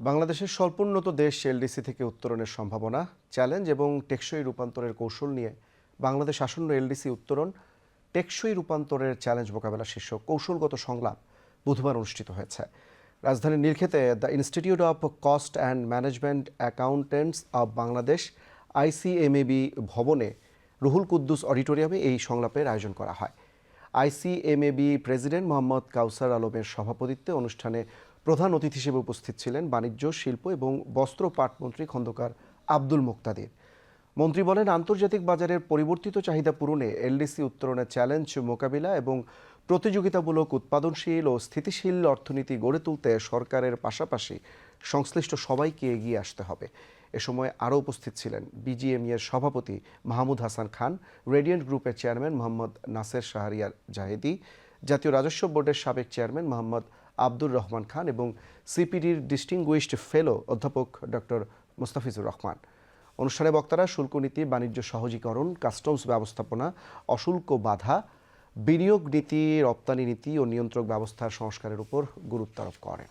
বাংলাদেশের স্বল্পোন্নত দেশ এলডিসি থেকে উত্তরণের সম্ভাবনা, চ্যালেঞ্জ এবং টেকসই রূপান্তরের কৌশল নিয়ে বাংলাদেশ আসন্ন এলডিসি উত্তরণ টেকসই রূপান্তরের চ্যালেঞ্জ মোকাবেলা শীর্ষক কৌশলগত সংলাপ বুধবার অনুষ্ঠিত হয়েছে। রাজধানীর নীলক্ষেতে the institute of cost and management accountants of Bangladesh ICMAB ভবনে রুহুল কুদ্দুস অডিটোরিয়ামে এই সংলাপের আয়োজন করা হয়। আইসিএমএবি প্রেসিডেন্ট মোহাম্মদ কাউসার আলমের সভাপতিত্বে অনুষ্ঠানে প্রধান অতিথি হিসেবে উপস্থিত ছিলেন বাণিজ্য, শিল্প এবং বস্ত্র পাটমন্ত্রী খন্দকার আব্দুল মুক্তাদির। মন্ত্রী বলেন, আন্তর্জাতিক বাজারের পরিবর্তিত চাহিদা পূরণে এলডিসি উত্তরণের চ্যালেঞ্জ মোকাবিলা এবং প্রতিযোগিতামূলক, উৎপাদনশীল ও স্থিতিশীল অর্থনীতি গড়ে তুলতে সরকারের পাশাপাশি সংশ্লিষ্ট সবাইকে এগিয়ে আসতে হবে। এ সময় আরও উপস্থিত ছিলেন বিজিএমইএর সভাপতি মাহমুদ হাসান খান, রেডিয়েন্ট গ্রুপের চেয়ারম্যান মোহাম্মদ নাসের শাহরিয়ার জাহেদি, জাতীয় রাজস্ব বোর্ডের সাবেক চেয়ারম্যান মোহাম্মদ আব্দুর রহমান খান এবং সিপিডির ডিস্টিংগুইশড ফেলো অধ্যাপক ডক্টর মুস্তাফিজুর রহমান। অনুষ্ঠানে বক্তারা শুল্ক নীতি, বাণিজ্য সহজীকরণ, কাস্টমস ব্যবস্থাপনা, অশুল্ক বাধা, বিনিয়োগ নীতি, রপ্তানি নীতি ও নিয়ন্ত্রক ব্যবস্থার সংস্কারের উপর গুরুত্ব আরোপ করেন।